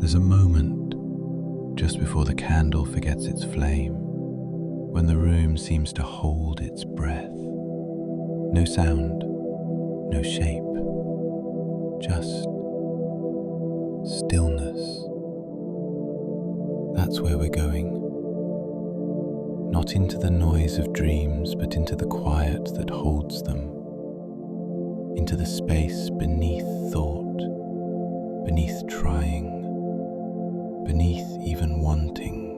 There's a moment just before the candle forgets its flame, when the room seems to hold its breath. No sound, no shape, just stillness. That's where we're going. Not into the noise of dreams, but into the quiet that holds them. Into the space beneath thought, beneath trying, beneath even wanting.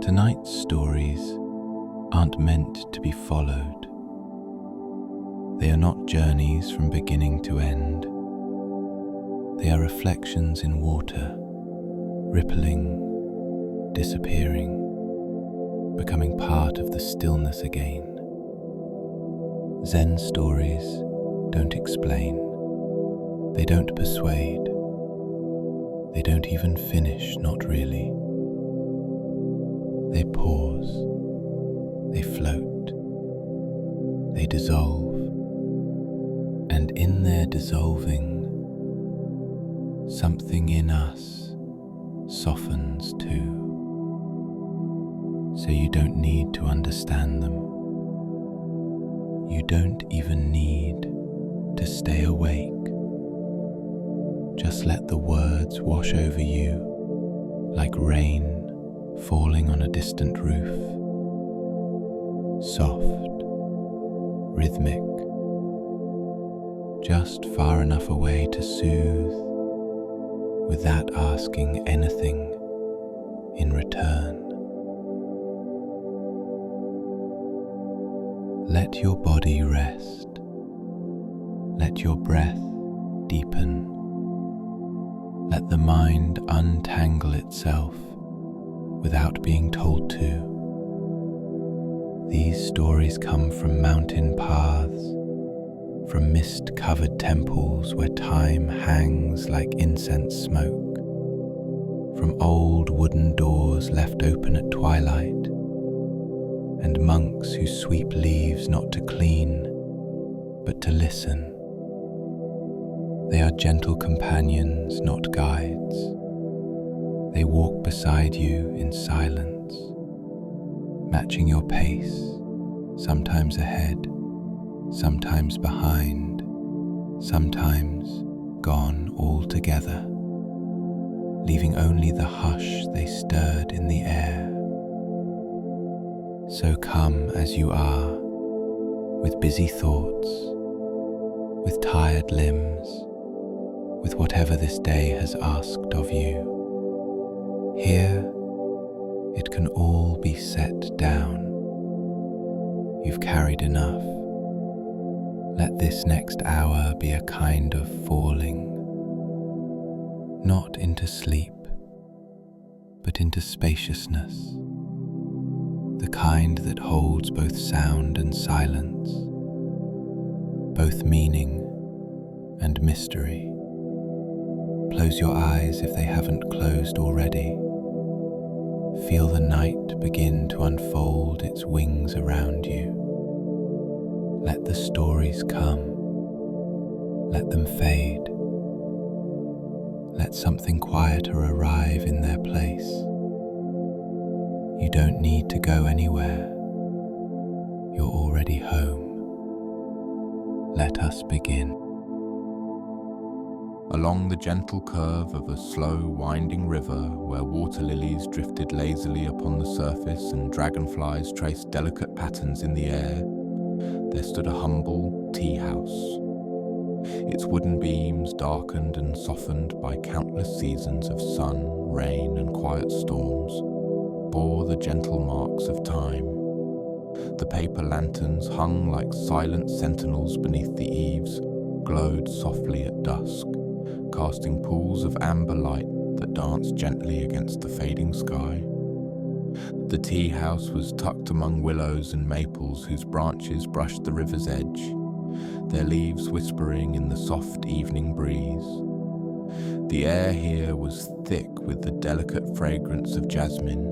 Tonight's stories aren't meant to be followed. They are not journeys from beginning to end. They are reflections in water, rippling, disappearing, becoming part of the stillness again. Zen stories don't explain. They don't persuade. They don't even finish, not really. They pause. They float. They dissolve. And in their dissolving, something in us softens too. So you don't need to understand them. You don't even need to stay awake. Just let the words wash over you like rain falling on a distant roof. Soft, rhythmic, just far enough away to soothe without asking anything in return. Let your body rest. Let your breath deepen. Let the mind untangle itself without being told to. These stories come from mountain paths, from mist-covered temples where time hangs like incense smoke, from old wooden doors left open at twilight, and monks who sweep leaves not to clean, but to listen. They are gentle companions, not guides. They walk beside you in silence, matching your pace, sometimes ahead, sometimes behind, sometimes gone altogether, leaving only the hush they stirred in the air. So come as you are, with busy thoughts, with tired limbs, with whatever this day has asked of you. Here, it can all be set down. You've carried enough. Let this next hour be a kind of falling, not into sleep, but into spaciousness, the kind that holds both sound and silence, both meaning and mystery. Close your eyes if they haven't closed already. Feel the night begin to unfold its wings around you. Let the stories come. Let them fade. Let something quieter arrive in their place. You don't need to go anywhere. You're already home. Let us begin. Along the gentle curve of a slow, winding river where water lilies drifted lazily upon the surface and dragonflies traced delicate patterns in the air, there stood a humble tea house. Its wooden beams, darkened and softened by countless seasons of sun, rain and quiet storms, bore the gentle marks of time. The paper lanterns hung like silent sentinels beneath the eaves, glowed softly at dusk, casting pools of amber light that danced gently against the fading sky. The tea house was tucked among willows and maples whose branches brushed the river's edge, their leaves whispering in the soft evening breeze. The air here was thick with the delicate fragrance of jasmine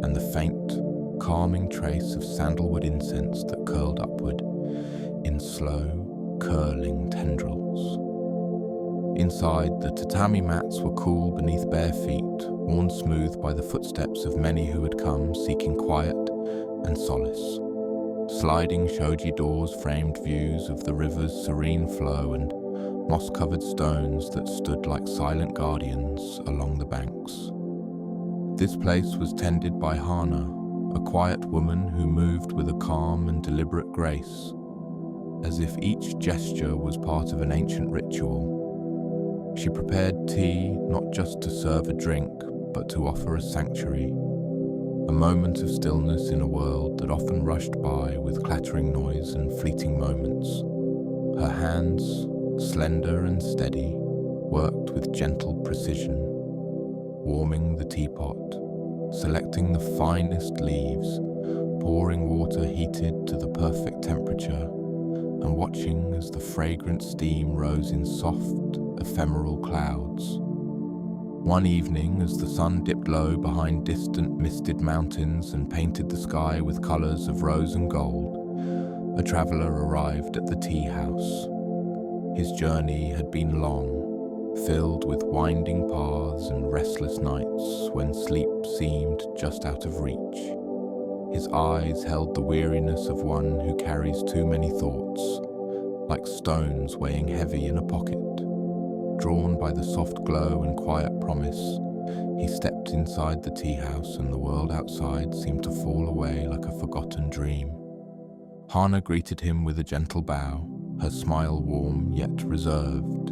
and the faint, calming trace of sandalwood incense that curled upward in slow, curling tendrils. Inside, the tatami mats were cool beneath bare feet, worn smooth by the footsteps of many who had come seeking quiet and solace. Sliding shoji doors framed views of the river's serene flow and moss-covered stones that stood like silent guardians along the banks. This place was tended by Hana, a quiet woman who moved with a calm and deliberate grace, as if each gesture was part of an ancient ritual. She prepared tea not just to serve a drink, but to offer a sanctuary, a moment of stillness in a world that often rushed by with clattering noise and fleeting moments. Her hands, slender and steady, worked with gentle precision, warming the teapot, selecting the finest leaves, pouring water heated to the perfect temperature, and watching as the fragrant steam rose in soft, ephemeral clouds. One evening, as the sun dipped low behind distant misted mountains and painted the sky with colours of rose and gold, a traveller arrived at the tea house. His journey had been long, filled with winding paths and restless nights when sleep seemed just out of reach. His eyes held the weariness of one who carries too many thoughts, like stones weighing heavy in a pocket. Drawn by the soft glow and quiet promise, he stepped inside the tea house and the world outside seemed to fall away like a forgotten dream. Hana greeted him with a gentle bow, her smile warm yet reserved.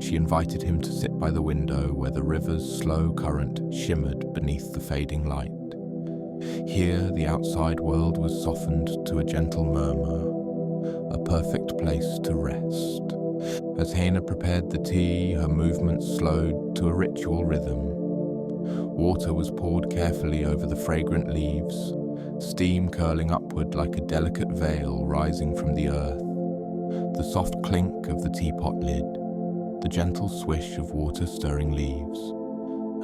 She invited him to sit by the window where the river's slow current shimmered beneath the fading light. Here, the outside world was softened to a gentle murmur, a perfect place to rest. As Hana prepared the tea, her movements slowed to a ritual rhythm. Water was poured carefully over the fragrant leaves, steam curling upward like a delicate veil rising from the earth. The soft clink of the teapot lid, the gentle swish of water stirring leaves,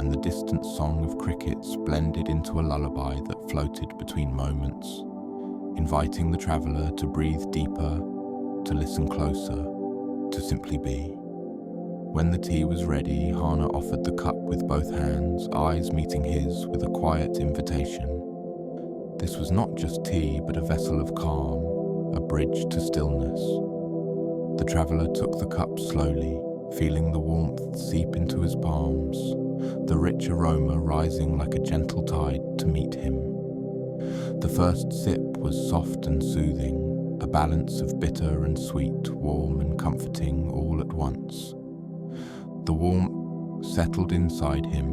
and the distant song of crickets blended into a lullaby that floated between moments, inviting the traveller to breathe deeper, to listen closer, to simply be. When the tea was ready, Hana offered the cup with both hands, eyes meeting his with a quiet invitation. This was not just tea, but a vessel of calm, a bridge to stillness. The traveller took the cup slowly, feeling the warmth seep into his palms, the rich aroma rising like a gentle tide to meet him. The first sip was soft and soothing, a balance of bitter and sweet, warm and comforting all at once. The warmth settled inside him,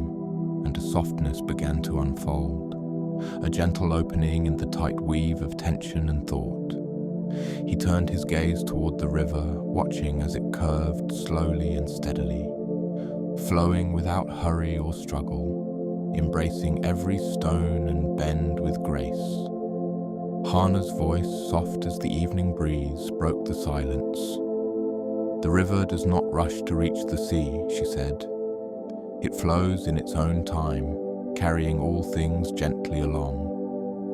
and a softness began to unfold, a gentle opening in the tight weave of tension and thought. He turned his gaze toward the river, watching as it curved slowly and steadily, flowing without hurry or struggle, embracing every stone and bend with grace. Hana's voice, soft as the evening breeze, broke the silence. "The river does not rush to reach the sea," she said. "It flows in its own time, carrying all things gently along.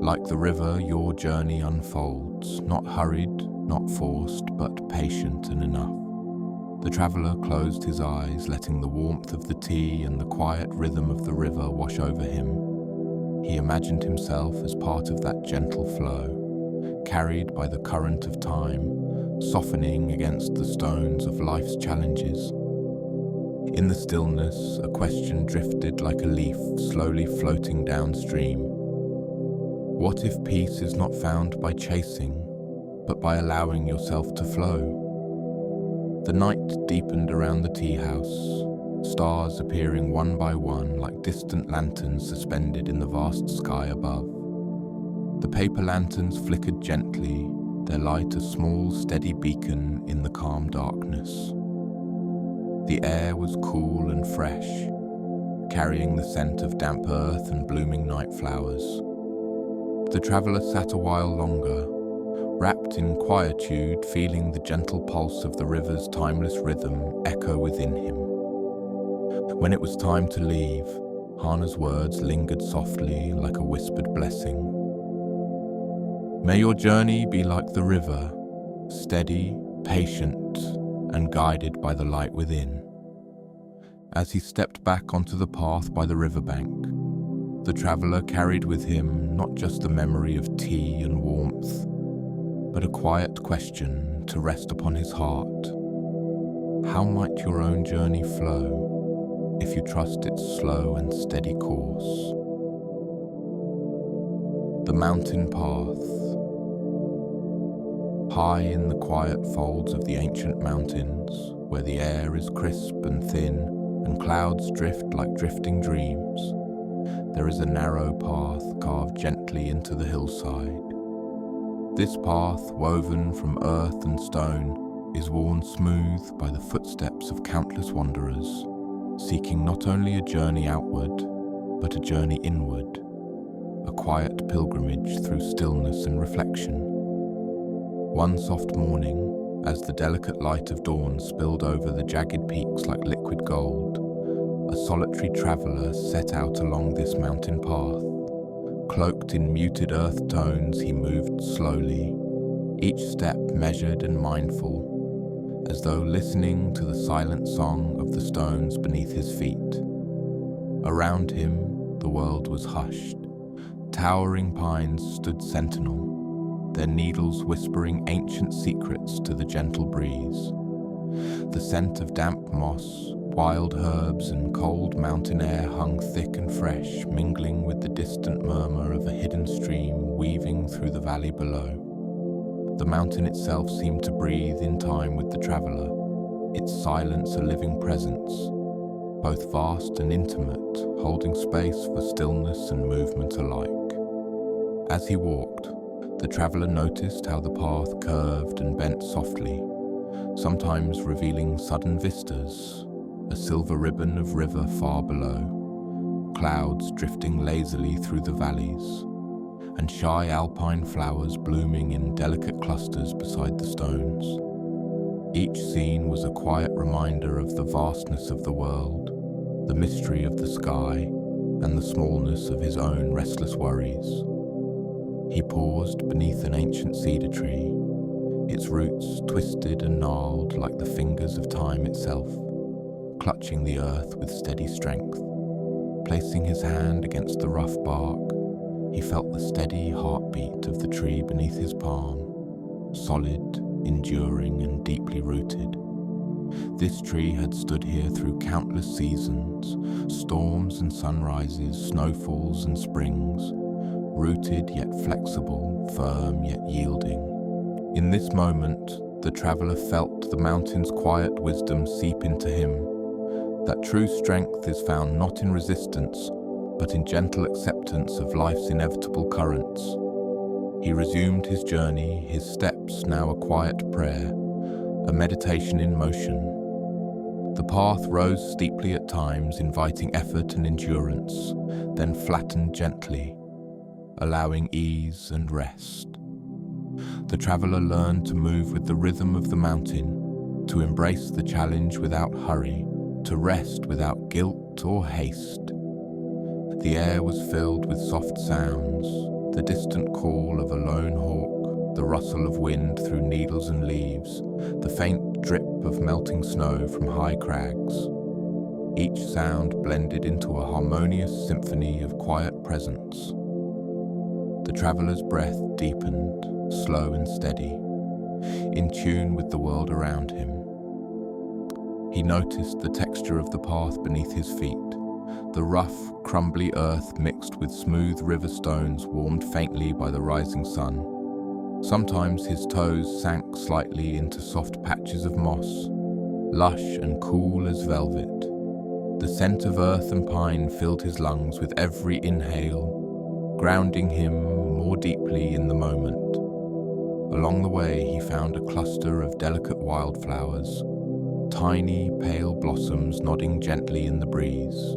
Like the river, your journey unfolds, not hurried, not forced, but patient and enough." The traveller closed his eyes, letting the warmth of the tea and the quiet rhythm of the river wash over him. He imagined himself as part of that gentle flow, carried by the current of time, softening against the stones of life's challenges. In the stillness, a question drifted like a leaf slowly floating downstream. What if peace is not found by chasing, but by allowing yourself to flow? The night deepened around the tea house, stars appearing one by one like distant lanterns suspended in the vast sky above. The paper lanterns flickered gently, their light a small, steady beacon in the calm darkness. The air was cool and fresh, carrying the scent of damp earth and blooming night flowers. The traveller sat a while longer, wrapped in quietude, feeling the gentle pulse of the river's timeless rhythm echo within him. When it was time to leave, Hana's words lingered softly like a whispered blessing. "May your journey be like the river, steady, patient, and guided by the light within." As he stepped back onto the path by the riverbank, the traveller carried with him not just the memory of tea and warmth, but a quiet question to rest upon his heart. How might your own journey flow if you trust its slow and steady course? The mountain path. High in the quiet folds of the ancient mountains, where the air is crisp and thin and clouds drift like drifting dreams, there is a narrow path carved gently into the hillside. This path, woven from earth and stone, is worn smooth by the footsteps of countless wanderers, seeking not only a journey outward, but a journey inward, a quiet pilgrimage through stillness and reflection. One soft morning, as the delicate light of dawn spilled over the jagged peaks like liquid gold, a solitary traveller set out along this mountain path. Cloaked in muted earth tones, he moved slowly, each step measured and mindful, as though listening to the silent song of the stones beneath his feet. Around him, the world was hushed. Towering pines stood sentinel, their needles whispering ancient secrets to the gentle breeze. The scent of damp moss, wild herbs and cold mountain air hung thick and fresh, mingling with the distant murmur of a hidden stream weaving through the valley below. The mountain itself seemed to breathe in time with the traveller, its silence a living presence, both vast and intimate, holding space for stillness and movement alike. As he walked, the traveller noticed how the path curved and bent softly, sometimes revealing sudden vistas, a silver ribbon of river far below, clouds drifting lazily through the valleys, and shy alpine flowers blooming in delicate clusters beside the stones. Each scene was a quiet reminder of the vastness of the world, the mystery of the sky, and the smallness of his own restless worries. He paused beneath an ancient cedar tree, its roots twisted and gnarled like the fingers of time itself, clutching the earth with steady strength. Placing his hand against the rough bark, he felt the steady heartbeat of the tree beneath his palm, solid, enduring, and deeply rooted. This tree had stood here through countless seasons, storms and sunrises, snowfalls and springs, rooted yet flexible, firm yet yielding. In this moment, the traveller felt the mountain's quiet wisdom seep into him, that true strength is found not in resistance, but in gentle acceptance of life's inevitable currents. He resumed his journey, his steps now a quiet prayer, a meditation in motion. The path rose steeply at times, inviting effort and endurance, then flattened gently, allowing ease and rest. The traveller learned to move with the rhythm of the mountain, to embrace the challenge without hurry, to rest without guilt or haste. The air was filled with soft sounds, the distant call of a lone hawk, the rustle of wind through needles and leaves, the faint drip of melting snow from high crags. Each sound blended into a harmonious symphony of quiet presence. The traveller's breath deepened, slow and steady, in tune with the world around him. He noticed the texture of the path beneath his feet, the rough, crumbly earth mixed with smooth river stones warmed faintly by the rising sun. Sometimes his toes sank slightly into soft patches of moss, lush and cool as velvet. The scent of earth and pine filled his lungs with every inhale, grounding him more deeply in the moment. Along the way, he found a cluster of delicate wildflowers, tiny, pale blossoms nodding gently in the breeze.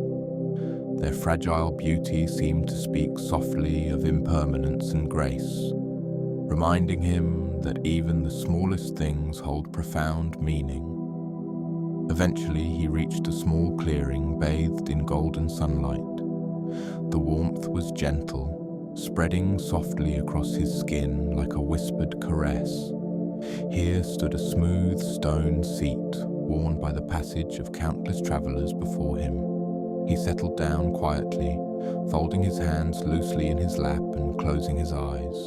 Their fragile beauty seemed to speak softly of impermanence and grace, reminding him that even the smallest things hold profound meaning. Eventually, he reached a small clearing bathed in golden sunlight. The warmth was gentle, spreading softly across his skin like a whispered caress. Here stood a smooth stone seat, worn by the passage of countless travelers before him. He settled down quietly, folding his hands loosely in his lap and closing his eyes.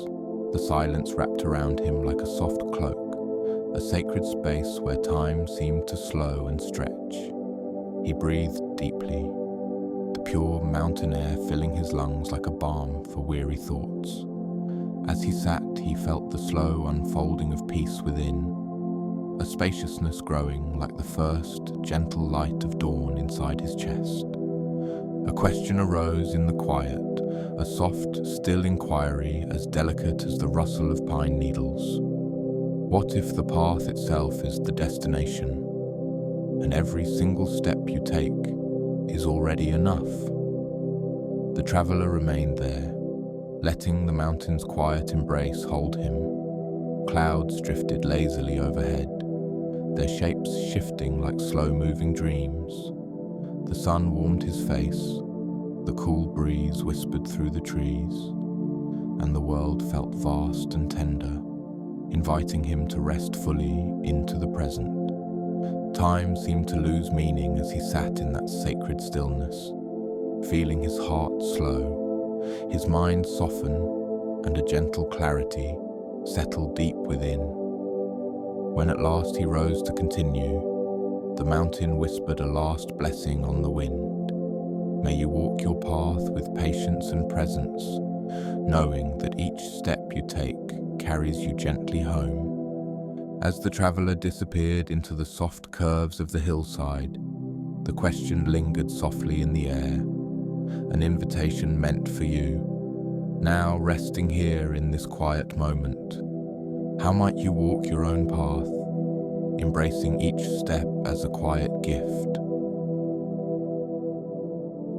The silence wrapped around him like a soft cloak, a sacred space where time seemed to slow and stretch. He breathed deeply, the pure mountain air filling his lungs like a balm for weary thoughts. As he sat, he felt the slow unfolding of peace within, a spaciousness growing like the first gentle light of dawn inside his chest. A question arose in the quiet, a soft, still inquiry as delicate as the rustle of pine needles. What if the path itself is the destination, and every single step you take is already enough? The traveller remained there, letting the mountain's quiet embrace hold him. Clouds drifted lazily overhead, their shapes shifting like slow-moving dreams. The sun warmed his face, the cool breeze whispered through the trees, and the world felt vast and tender, inviting him to rest fully into the present. Time seemed to lose meaning as he sat in that sacred stillness, feeling his heart slow, his mind soften, and a gentle clarity settle deep within. When at last he rose to continue, the mountain whispered a last blessing on the wind. May you walk your path with patience and presence, knowing that each step you take carries you gently home. As the traveller disappeared into the soft curves of the hillside, the question lingered softly in the air, an invitation meant for you, now resting here in this quiet moment. How might you walk your own path, embracing each step as a quiet gift?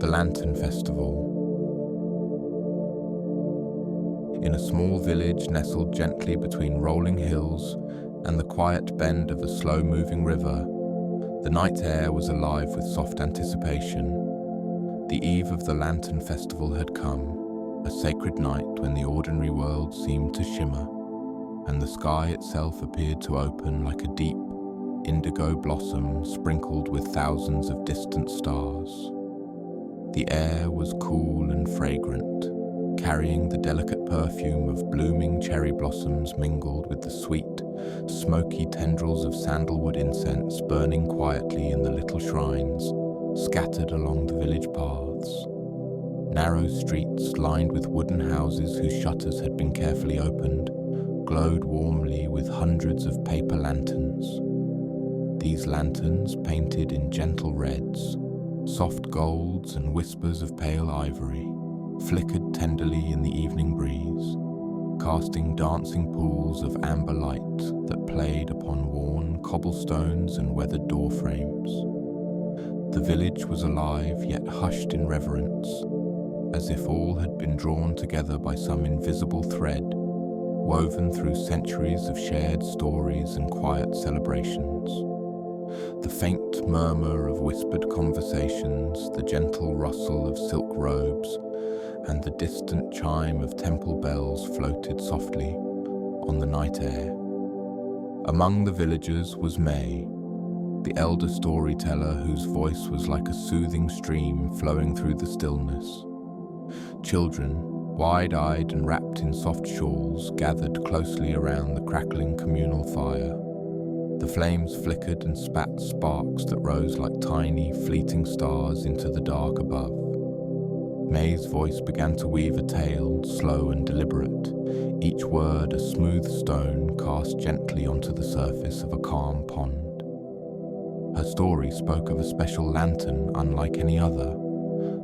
The Lantern Festival. In a small village nestled gently between rolling hills and the quiet bend of a slow-moving river, the night air was alive with soft anticipation. The eve of the Lantern Festival had come, a sacred night when the ordinary world seemed to shimmer, and the sky itself appeared to open like a deep, indigo blossom sprinkled with thousands of distant stars. The air was cool and fragrant, carrying the delicate perfume of blooming cherry blossoms mingled with the sweet, smoky tendrils of sandalwood incense burning quietly in the little shrines scattered along the village paths. Narrow streets lined with wooden houses whose shutters had been carefully opened glowed warmly with hundreds of paper lanterns. These lanterns, painted in gentle reds, soft golds and whispers of pale ivory, flickered tenderly in the evening breeze, casting dancing pools of amber light that played upon worn cobblestones and weathered door frames. The village was alive yet hushed in reverence, as if all had been drawn together by some invisible thread, woven through centuries of shared stories and quiet celebrations. The faint murmur of whispered conversations, the gentle rustle of silk robes, and the distant chime of temple bells floated softly on the night air. Among the villagers was May, the elder storyteller whose voice was like a soothing stream flowing through the stillness. Children, wide-eyed and wrapped in soft shawls, gathered closely around the crackling communal fire. The flames flickered and spat sparks that rose like tiny, fleeting stars into the dark above. May's voice began to weave a tale, slow and deliberate, each word a smooth stone cast gently onto the surface of a calm pond. Her story spoke of a special lantern unlike any other,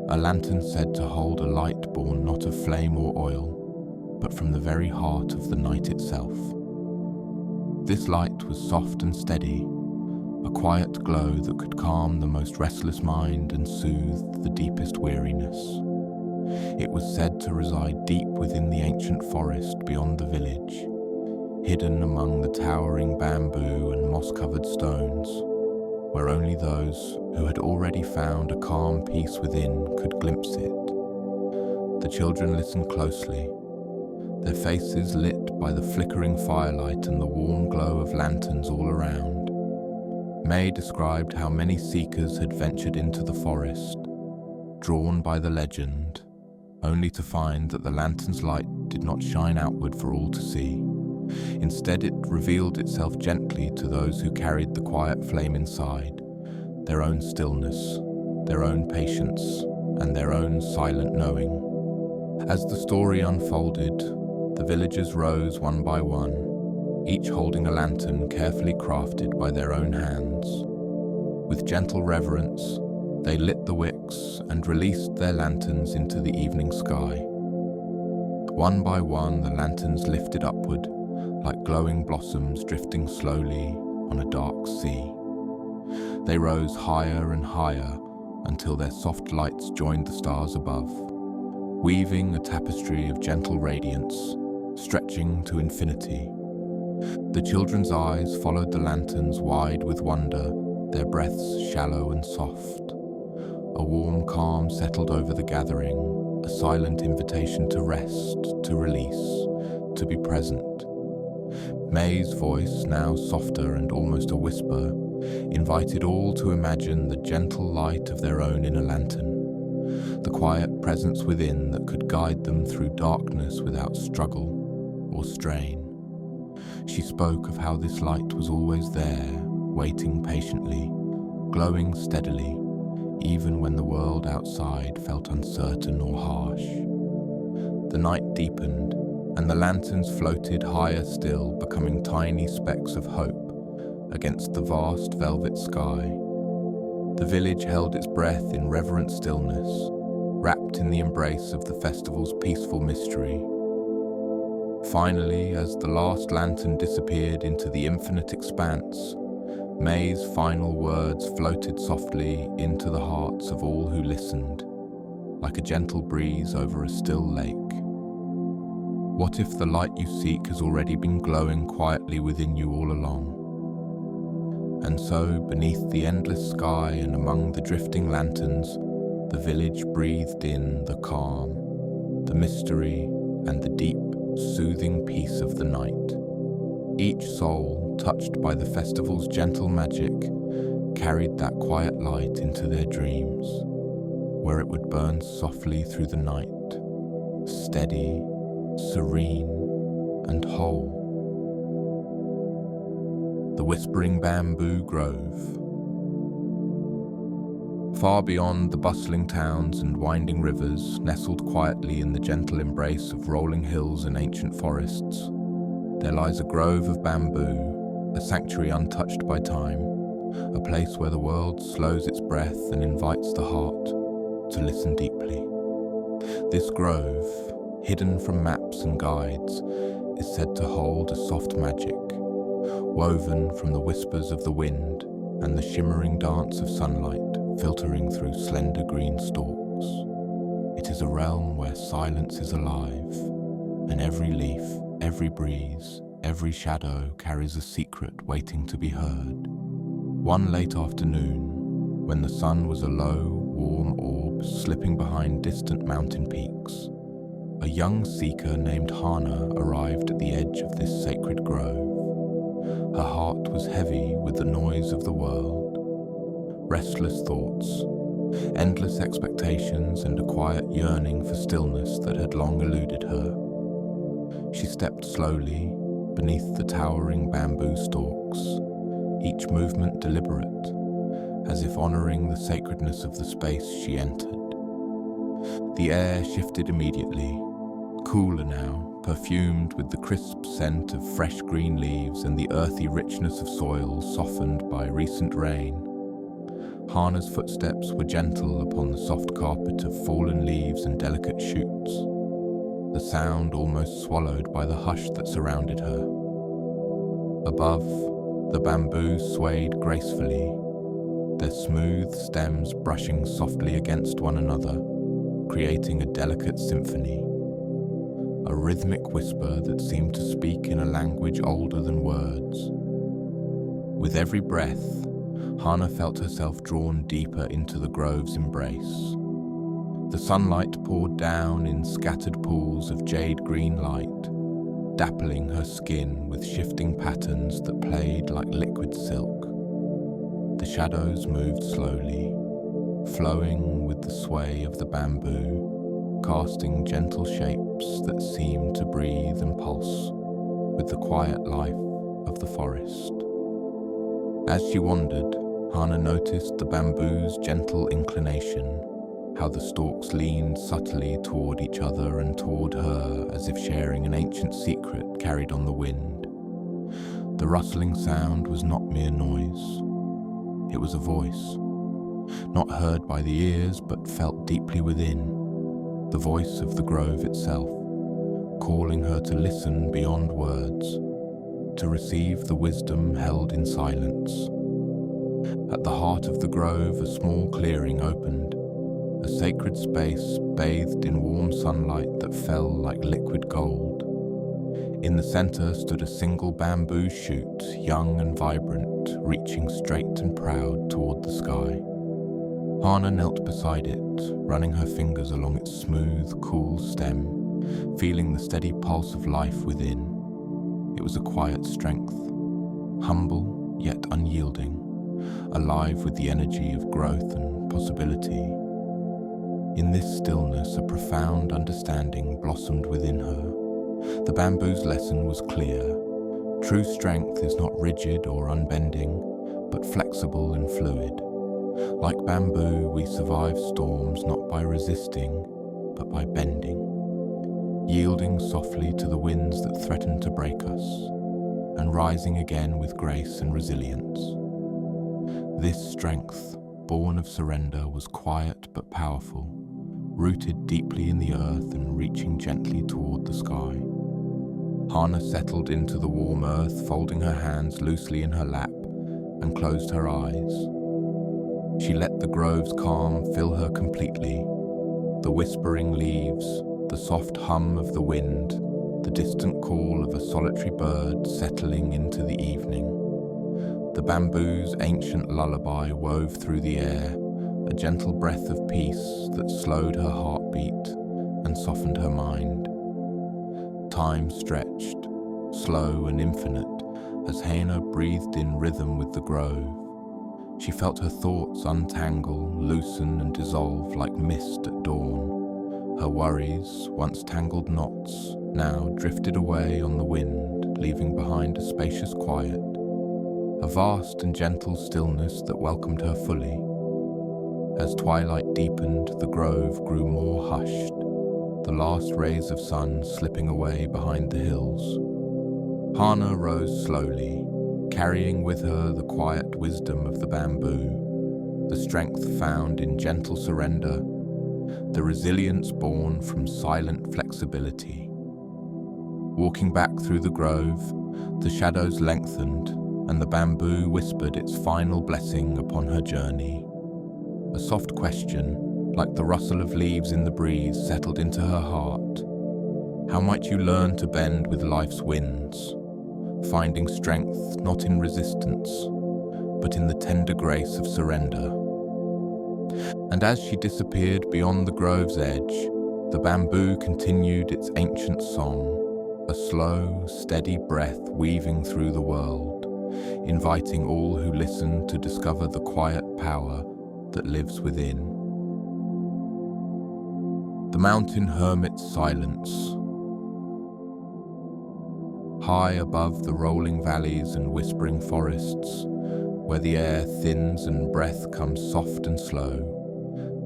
a lantern said to hold a light born not of flame or oil, but from the very heart of the night itself. This light was soft and steady, a quiet glow that could calm the most restless mind and soothe the deepest weariness. It was said to reside deep within the ancient forest beyond the village, hidden among the towering bamboo and moss-covered stones, where only those who had already found a calm peace within could glimpse it. The children listened closely, their faces lit by the flickering firelight and the warm glow of lanterns all around. May described how many seekers had ventured into the forest, drawn by the legend, only to find that the lantern's light did not shine outward for all to see. Instead, it revealed itself gently to those who carried the quiet flame inside, their own stillness, their own patience, and their own silent knowing. As the story unfolded, the villagers rose one by one, each holding a lantern carefully crafted by their own hands. With gentle reverence, they lit the wicks and released their lanterns into the evening sky. One by one, the lanterns lifted upward, like glowing blossoms drifting slowly on a dark sea. They rose higher and higher until their soft lights joined the stars above, weaving a tapestry of gentle radiance, stretching to infinity. The children's eyes followed the lanterns wide with wonder, their breaths shallow and soft. A warm calm settled over the gathering, a silent invitation to rest, to release, to be present. May's voice, now softer and almost a whisper, invited all to imagine the gentle light of their own inner lantern, the quiet presence within that could guide them through darkness without struggle or strain. She spoke of how this light was always there, waiting patiently, glowing steadily, even when the world outside felt uncertain or harsh. The night deepened, and the lanterns floated higher still, becoming tiny specks of hope against the vast velvet sky. The village held its breath in reverent stillness, wrapped in the embrace of the festival's peaceful mystery. Finally, as the last lantern disappeared into the infinite expanse, May's final words floated softly into the hearts of all who listened, like a gentle breeze over a still lake. What if the light you seek has already been glowing quietly within you all along? And so, beneath the endless sky and among the drifting lanterns, the village breathed in the calm, the mystery, and the deep, soothing peace of the night. Each soul, touched by the festival's gentle magic, carried that quiet light into their dreams, where it would burn softly through the night, steady, serene, and whole. The Whispering Bamboo Grove. Far beyond the bustling towns and winding rivers, nestled quietly in the gentle embrace of rolling hills and ancient forests, there lies a grove of bamboo, a sanctuary untouched by time, a place where the world slows its breath and invites the heart to listen deeply. This grove, hidden from maps and guides, is said to hold a soft magic, woven from the whispers of the wind and the shimmering dance of sunlight filtering through slender green stalks. It is a realm where silence is alive, and every leaf, every breeze, every shadow carries a secret waiting to be heard. One late afternoon, when the sun was a low, warm orb slipping behind distant mountain peaks, a young seeker named Hana arrived at the edge of this sacred grove. Her heart was heavy with the noise of the world, restless thoughts, endless expectations, and a quiet yearning for stillness that had long eluded her. She stepped slowly beneath the towering bamboo stalks, each movement deliberate, as if honoring the sacredness of the space she entered. The air shifted immediately, cooler now, perfumed with the crisp scent of fresh green leaves and the earthy richness of soil softened by recent rain. Hana's footsteps were gentle upon the soft carpet of fallen leaves and delicate shoots, the sound almost swallowed by the hush that surrounded her. Above, the bamboo swayed gracefully, their smooth stems brushing softly against one another, creating a delicate symphony, a rhythmic whisper that seemed to speak in a language older than words. With every breath, Hana felt herself drawn deeper into the grove's embrace. The sunlight poured down in scattered pools of jade-green light, dappling her skin with shifting patterns that played like liquid silk. the shadows moved slowly, flowing with the sway of the bamboo, casting gentle shapes that seemed to breathe and pulse with the quiet life of the forest. As she wandered, Hana noticed the bamboo's gentle inclination, how the stalks leaned subtly toward each other and toward her as if sharing an ancient secret carried on the wind. The rustling sound was not mere noise. It was a voice, not heard by the ears but felt deeply within, the voice of the grove itself, calling her to listen beyond words, to receive the wisdom held in silence. At the heart of the grove, a small clearing opened, a sacred space bathed in warm sunlight that fell like liquid gold. In the center stood a single bamboo shoot, young and vibrant, reaching straight and proud toward the sky. Hana knelt beside it, running her fingers along its smooth, cool stem, feeling the steady pulse of life within. It was a quiet strength, humble yet unyielding, alive with the energy of growth and possibility. In this stillness, a profound understanding blossomed within her. The bamboo's lesson was clear. True strength is not rigid or unbending, but flexible and fluid. Like bamboo, we survive storms not by resisting, but by bending, yielding softly to the winds that threaten to break us, and rising again with grace and resilience. This strength, born of surrender, was quiet but powerful, rooted deeply in the earth and reaching gently toward the sky. Hana settled into the warm earth, folding her hands loosely in her lap, and closed her eyes. She let the grove's calm fill her completely. The whispering leaves, the soft hum of the wind, the distant call of a solitary bird settling into the evening. The bamboo's ancient lullaby wove through the air, a gentle breath of peace that slowed her heartbeat and softened her mind. Time stretched, slow and infinite, as Hana breathed in rhythm with the grove. She felt her thoughts untangle, loosen and dissolve like mist at dawn. Her worries, once tangled knots, now drifted away on the wind, leaving behind a spacious quiet, a vast and gentle stillness that welcomed her fully. As twilight deepened, the grove grew more hushed, the last rays of sun slipping away behind the hills. Hana rose slowly, carrying with her the quiet wisdom of the bamboo, the strength found in gentle surrender, the resilience born from silent flexibility. Walking back through the grove, the shadows lengthened, and the bamboo whispered its final blessing upon her journey. A soft question, like the rustle of leaves in the breeze, settled into her heart. How might you learn to bend with life's winds, finding strength not in resistance, but in the tender grace of surrender? And as she disappeared beyond the grove's edge, the bamboo continued its ancient song, a slow, steady breath weaving through the world, inviting all who listen to discover the quiet power that lives within. The mountain hermit's silence. High above the rolling valleys and whispering forests, where the air thins and breath comes soft and slow,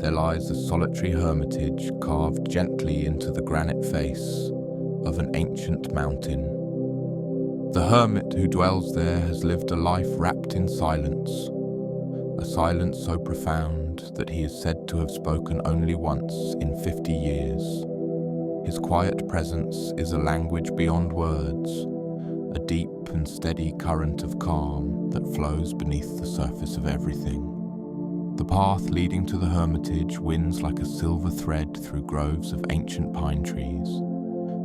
there lies a solitary hermitage carved gently into the granite face of an ancient mountain. The hermit who dwells there has lived a life wrapped in silence, a silence so profound that he is said to have spoken only once in 50 years. His quiet presence is a language beyond words, a deep and steady current of calm that flows beneath the surface of everything. The path leading to the hermitage winds like a silver thread through groves of ancient pine trees,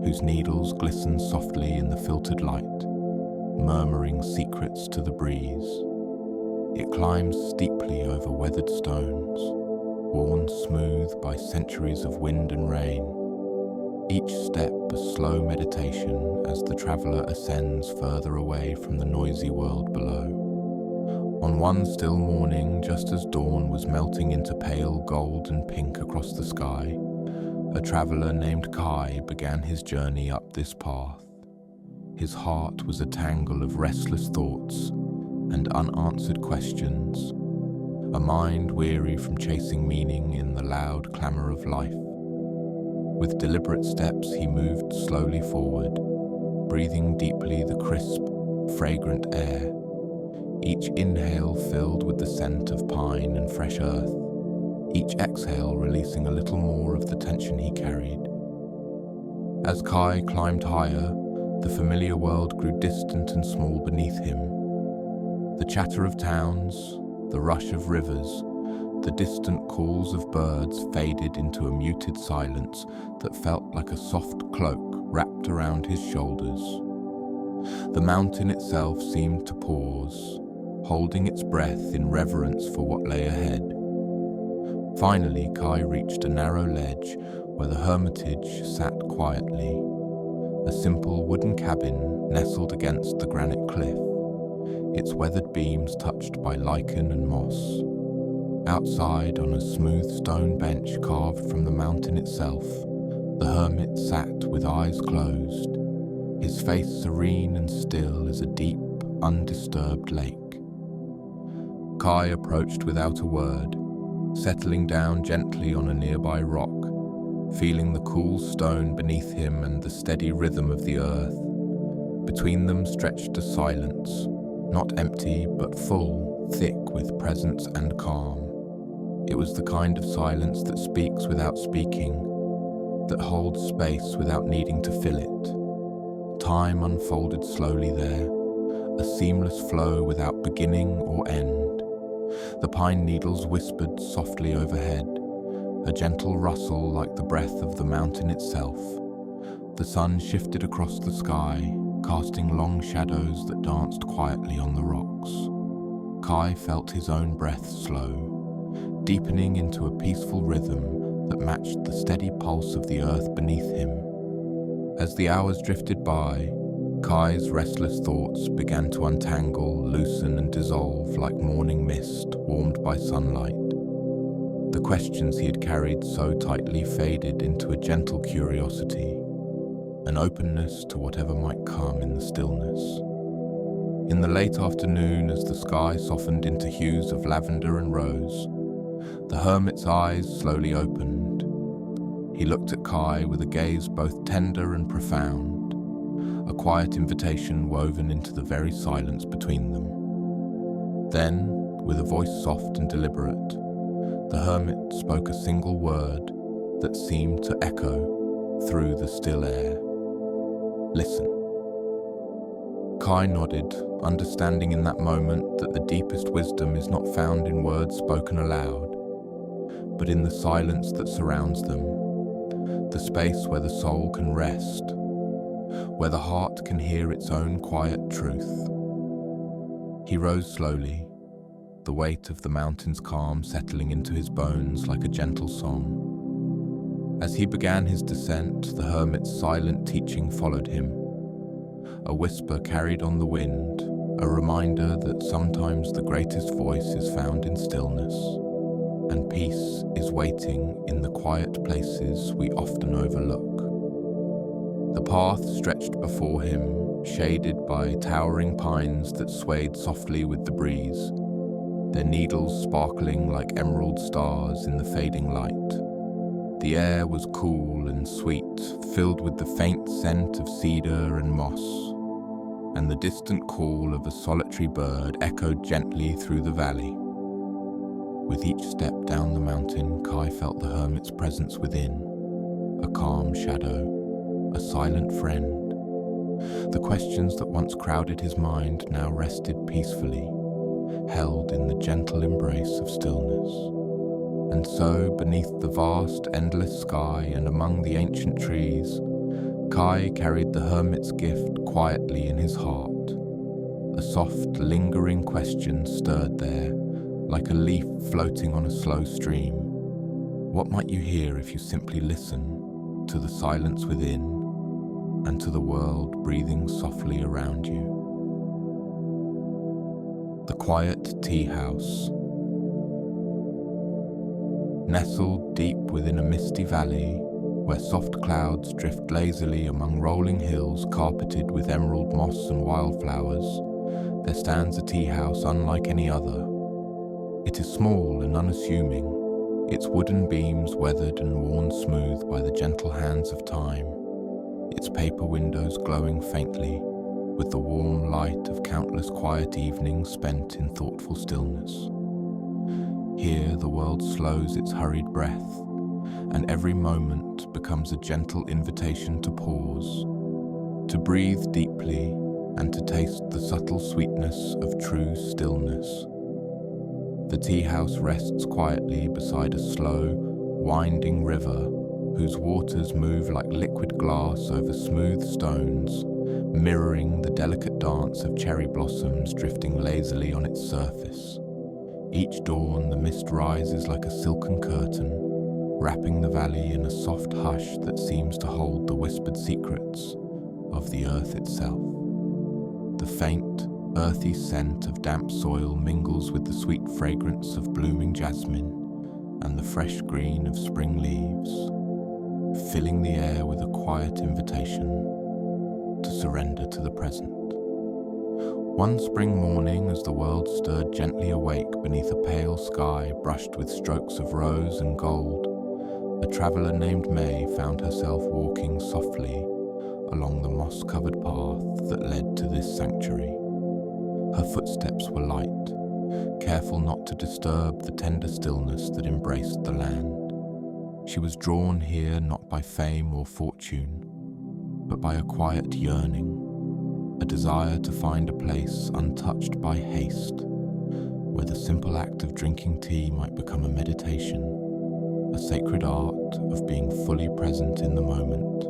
whose needles glisten softly in the filtered light, murmuring secrets to the breeze. It climbs steeply over weathered stones, worn smooth by centuries of wind and rain. Each step a slow meditation as the traveler ascends further away from the noisy world below. On one still morning, just as dawn was melting into pale gold and pink across the sky, a traveller named Kai began his journey up this path. His heart was a tangle of restless thoughts and unanswered questions, a mind weary from chasing meaning in the loud clamour of life. With deliberate steps he moved slowly forward, breathing deeply the crisp, fragrant air, each inhale filled with the scent of pine and fresh earth, each exhale releasing a little more of the tension he carried. As Kai climbed higher, the familiar world grew distant and small beneath him. The chatter of towns, the rush of rivers, the distant calls of birds faded into a muted silence that felt like a soft cloak wrapped around his shoulders. The mountain itself seemed to pause, holding its breath in reverence for what lay ahead. Finally, Kai reached a narrow ledge where the hermitage sat quietly, a simple wooden cabin nestled against the granite cliff, its weathered beams touched by lichen and moss. Outside, on a smooth stone bench carved from the mountain itself, the hermit sat with eyes closed, his face serene and still as a deep, undisturbed lake. Kai approached without a word, settling down gently on a nearby rock, feeling the cool stone beneath him and the steady rhythm of the earth. Between them stretched a silence, not empty but full, thick with presence and calm. It was the kind of silence that speaks without speaking, that holds space without needing to fill it. Time unfolded slowly there, a seamless flow without beginning or end. The pine needles whispered softly overhead, a gentle rustle like the breath of the mountain itself. The sun shifted across the sky, casting long shadows that danced quietly on the rocks. Kai felt his own breath slow, deepening into a peaceful rhythm that matched the steady pulse of the earth beneath him. As the hours drifted by, Kai's restless thoughts began to untangle, loosen and dissolve like morning mist warmed by sunlight. The questions he had carried so tightly faded into a gentle curiosity, an openness to whatever might come in the stillness. In the late afternoon, as the sky softened into hues of lavender and rose, the hermit's eyes slowly opened. He looked at Kai with a gaze both tender and profound, a quiet invitation woven into the very silence between them. Then, with a voice soft and deliberate, the hermit spoke a single word that seemed to echo through the still air. Listen. Kai nodded, understanding in that moment that the deepest wisdom is not found in words spoken aloud, but in the silence that surrounds them, the space where the soul can rest, where the heart can hear its own quiet truth. He rose slowly, the weight of the mountain's calm settling into his bones like a gentle song. As he began his descent, the hermit's silent teaching followed him. A whisper carried on the wind, a reminder that sometimes the greatest voice is found in stillness, and peace is waiting in the quiet places we often overlook. The path stretched before him, shaded by towering pines that swayed softly with the breeze, their needles sparkling like emerald stars in the fading light. The air was cool and sweet, filled with the faint scent of cedar and moss, and the distant call of a solitary bird echoed gently through the valley. With each step down the mountain, Kai felt the hermit's presence within, a calm shadow, a silent friend. The questions that once crowded his mind now rested peacefully, held in the gentle embrace of stillness. And so, beneath the vast, endless sky and among the ancient trees, Kai carried the hermit's gift quietly in his heart. A soft, lingering question stirred there, like a leaf floating on a slow stream. What might you hear if you simply listen to the silence within and to the world breathing softly around you? The quiet tea house. Nestled deep within a misty valley, where soft clouds drift lazily among rolling hills carpeted with emerald moss and wildflowers, there stands a tea house unlike any other. It is small and unassuming, its wooden beams weathered and worn smooth by the gentle hands of time, its paper windows glowing faintly with the warm light of countless quiet evenings spent in thoughtful stillness. Here the world slows its hurried breath, and every moment becomes a gentle invitation to pause, to breathe deeply and to taste the subtle sweetness of true stillness. The tea house rests quietly beside a slow, winding river whose waters move like liquid glass over smooth stones, mirroring the delicate dance of cherry blossoms drifting lazily on its surface. Each dawn the mist rises like a silken curtain, wrapping the valley in a soft hush that seems to hold the whispered secrets of the earth itself. The faint, earthy scent of damp soil mingles with the sweet fragrance of blooming jasmine and the fresh green of spring leaves, filling the air with a quiet invitation to surrender to the present. One spring morning, as the world stirred gently awake beneath a pale sky brushed with strokes of rose and gold, a traveller named May found herself walking softly along the moss-covered path that led to this sanctuary. Her footsteps were light, careful not to disturb the tender stillness that embraced the land. She was drawn here not by fame or fortune, but by a quiet yearning, a desire to find a place untouched by haste, where the simple act of drinking tea might become a meditation, a sacred art of being fully present in the moment.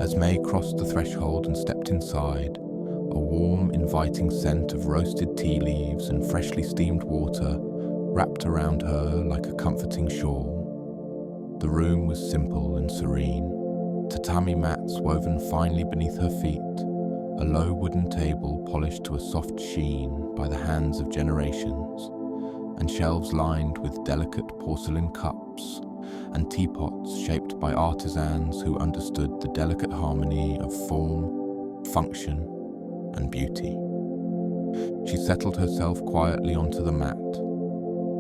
As May crossed the threshold and stepped inside, a warm, inviting scent of roasted tea leaves and freshly steamed water wrapped around her like a comforting shawl. The room was simple and serene, tatami mats woven finely beneath her feet, a low wooden table polished to a soft sheen by the hands of generations, and shelves lined with delicate porcelain cups and teapots shaped by artisans who understood the delicate harmony of form, function, and beauty. She settled herself quietly onto the mat,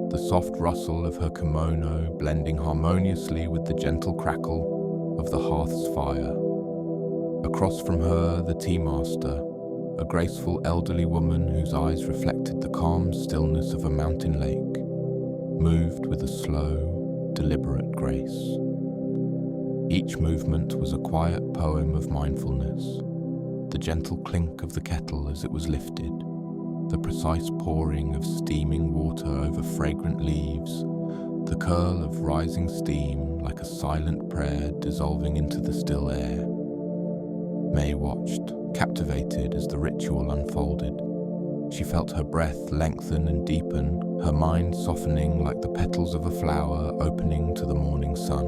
the soft rustle of her kimono blending harmoniously with the gentle crackle of the hearth's fire. Across from her, the tea master, a graceful elderly woman whose eyes reflected the calm stillness of a mountain lake, moved with a slow, deliberate grace. Each movement was a quiet poem of mindfulness, the gentle clink of the kettle as it was lifted, the precise pouring of steaming water over fragrant leaves, the curl of rising steam like a silent prayer dissolving into the still air. May watched, captivated as the ritual unfolded. She felt her breath lengthen and deepen, her mind softening like the petals of a flower opening to the morning sun.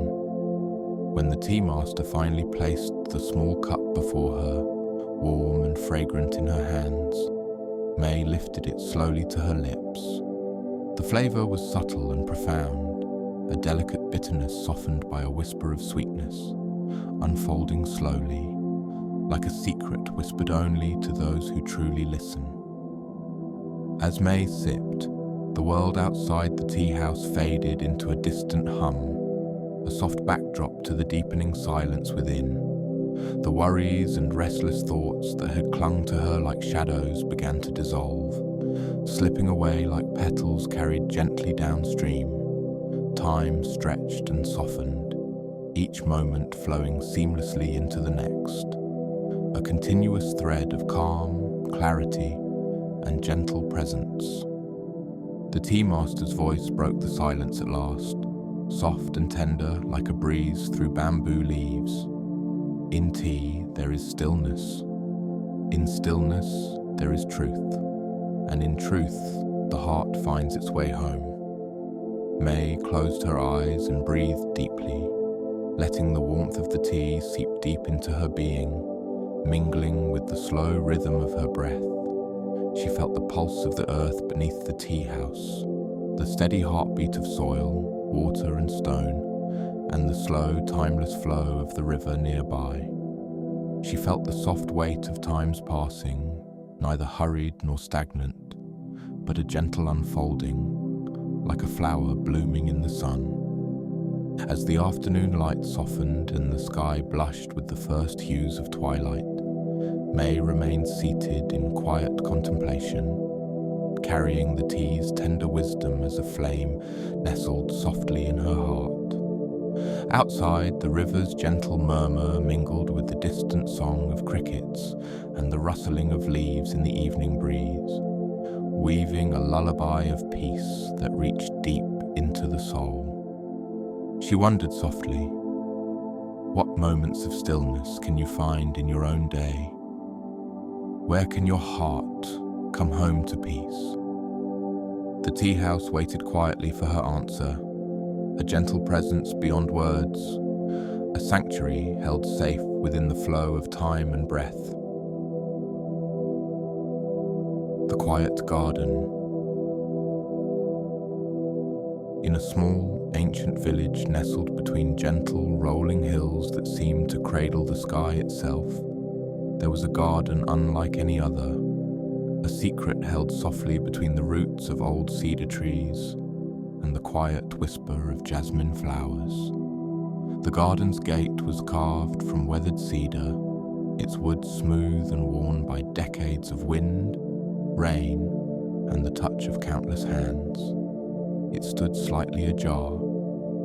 When the tea master finally placed the small cup before her, warm and fragrant in her hands, May lifted it slowly to her lips. The flavour was subtle and profound, a delicate bitterness softened by a whisper of sweetness, unfolding slowly, like a secret whispered only to those who truly listen. As May sipped, the world outside the tea house faded into a distant hum, a soft backdrop to the deepening silence within. The worries and restless thoughts that had clung to her like shadows began to dissolve, slipping away like petals carried gently downstream. Time stretched and softened, each moment flowing seamlessly into the next. A continuous thread of calm, clarity, and gentle presence. The tea master's voice broke the silence at last, soft and tender like a breeze through bamboo leaves. In tea there is stillness. In stillness there is truth. And in truth the heart finds its way home. May closed her eyes and breathed deeply, letting the warmth of the tea seep deep into her being, mingling with the slow rhythm of her breath. She felt the pulse of the earth beneath the tea house, the steady heartbeat of soil, water and stone, and the slow, timeless flow of the river nearby. She felt the soft weight of time's passing, neither hurried nor stagnant, but a gentle unfolding, like a flower blooming in the sun. As the afternoon light softened and the sky blushed with the first hues of twilight, May remained seated in quiet contemplation, carrying the tea's tender wisdom as a flame nestled softly in her heart. Outside, the river's gentle murmur mingled with the distant song of crickets and the rustling of leaves in the evening breeze, weaving a lullaby of peace that reached deep into the soul. She wondered softly, what moments of stillness can you find in your own day? Where can your heart come home to peace? The tea house waited quietly for her answer, a gentle presence beyond words, a sanctuary held safe within the flow of time and breath. The quiet garden. In a small, ancient village nestled between gentle, rolling hills that seemed to cradle the sky itself, there was a garden unlike any other, a secret held softly between the roots of old cedar trees and the quiet whisper of jasmine flowers. The garden's gate was carved from weathered cedar, its wood smooth and worn by decades of wind, rain, and the touch of countless hands. It stood slightly ajar,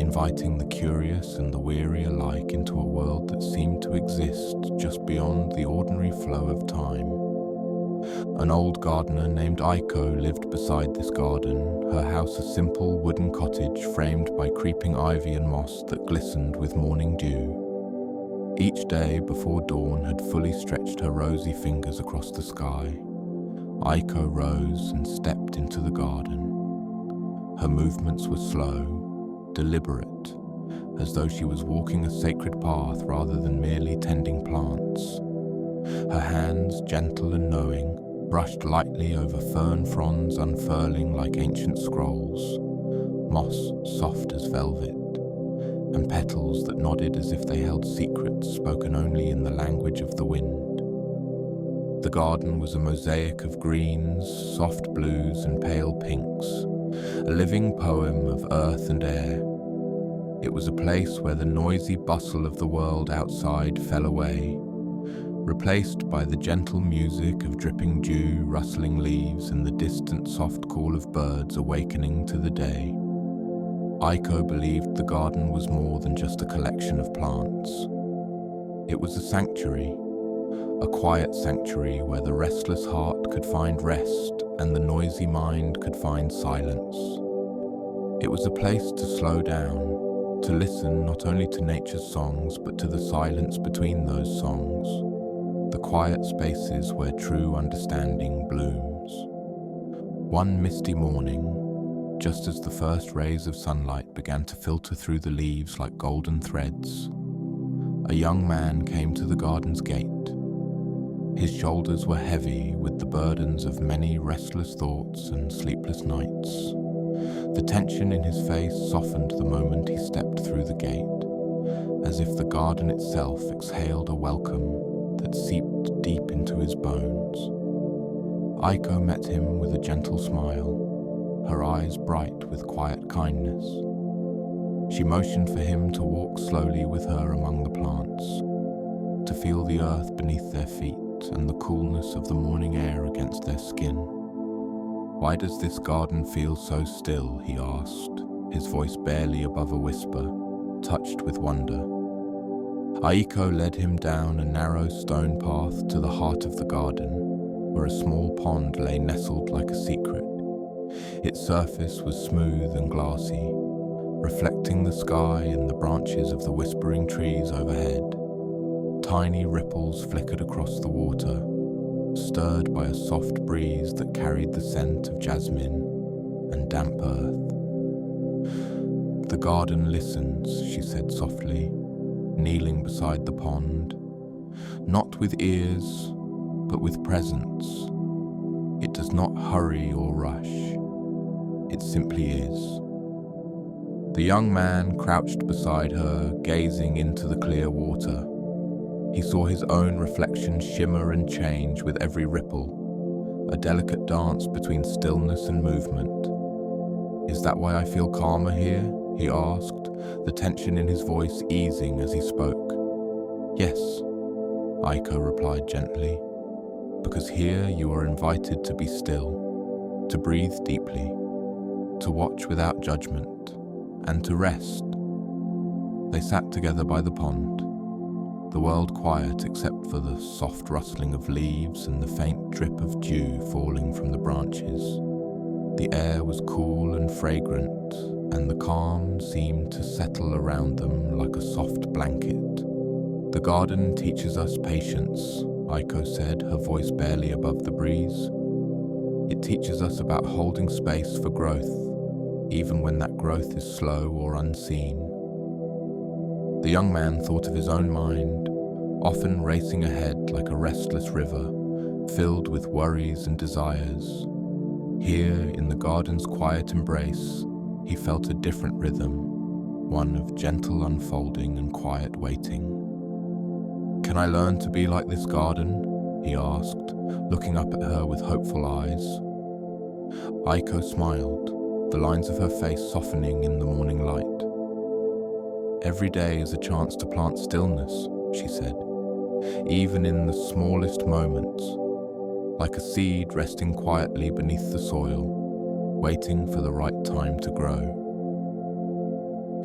inviting the curious and the weary alike into a world that seemed to exist just beyond the ordinary flow of time. An old gardener named Aiko lived beside this garden, her house a simple wooden cottage framed by creeping ivy and moss that glistened with morning dew. Each day before dawn had fully stretched her rosy fingers across the sky. Aiko rose and stepped into the garden. Her movements were slow, deliberate, as though she was walking a sacred path rather than merely tending plants. Her hands, gentle and knowing, brushed lightly over fern fronds unfurling like ancient scrolls, moss soft as velvet, and petals that nodded as if they held secrets spoken only in the language of the wind. The garden was a mosaic of greens, soft blues and pale pinks, a living poem of earth and air. It was a place where the noisy bustle of the world outside fell away, replaced by the gentle music of dripping dew, rustling leaves, and the distant soft call of birds awakening to the day. Aiko believed the garden was more than just a collection of plants. It was a sanctuary, a quiet sanctuary where the restless heart could find rest and the noisy mind could find silence. It was a place to slow down, to listen not only to nature's songs but to the silence between those songs, the quiet spaces where true understanding blooms. One misty morning, just as the first rays of sunlight began to filter through the leaves like golden threads, a young man came to the garden's gate. His shoulders were heavy with the burdens of many restless thoughts and sleepless nights. The tension in his face softened the moment he stepped through the gate, as if the garden itself exhaled a welcome that seeped deep into his bones. Aiko met him with a gentle smile, her eyes bright with quiet kindness. She motioned for him to walk slowly with her among the plants, to feel the earth beneath their feet and the coolness of the morning air against their skin. "Why does this garden feel so still?" he asked, his voice barely above a whisper, touched with wonder. Aiko led him down a narrow stone path to the heart of the garden, where a small pond lay nestled like a secret. Its surface was smooth and glassy, reflecting the sky and the branches of the whispering trees overhead. Tiny ripples flickered across the water, stirred by a soft breeze that carried the scent of jasmine and damp earth. "The garden listens," she said softly, kneeling beside the pond. "Not with ears, but with presence. It does not hurry or rush. It simply is. The young man crouched beside her, gazing into the clear water. He saw his own reflection shimmer and change with every ripple, a delicate dance between stillness and movement. "Is that why I feel calmer here?" he asked, the tension in his voice easing as he spoke. "Yes," Aiko replied gently, "because here you are invited to be still, to breathe deeply, to watch without judgment, and to rest." They sat together by the pond, the world quiet except for the soft rustling of leaves and the faint drip of dew falling from the branches. The air was cool and fragrant, and the calm seemed to settle around them like a soft blanket. "The garden teaches us patience," Aiko said, her voice barely above the breeze. "It teaches us about holding space for growth, even when that growth is slow or unseen." The young man thought of his own mind, often racing ahead like a restless river, filled with worries and desires. Here, in the garden's quiet embrace, he felt a different rhythm, one of gentle unfolding and quiet waiting. "Can I learn to be like this garden?" he asked, looking up at her with hopeful eyes. Aiko smiled, the lines of her face softening in the morning light. "Every day is a chance to plant stillness," she said, "even in the smallest moments, like a seed resting quietly beneath the soil, waiting for the right time to grow."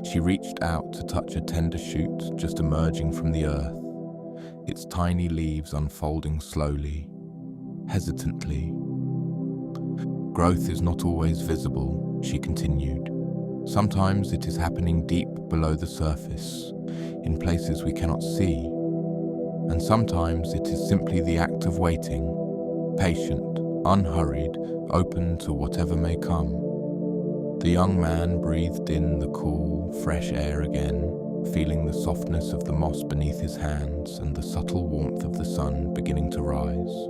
She reached out to touch a tender shoot just emerging from the earth, its tiny leaves unfolding slowly, hesitantly. "Growth is not always visible," she continued. "Sometimes it is happening deep below the surface, in places we cannot see. And sometimes it is simply the act of waiting, patient, unhurried, open to whatever may come." The young man breathed in the cool, fresh air again, feeling the softness of the moss beneath his hands and the subtle warmth of the sun beginning to rise.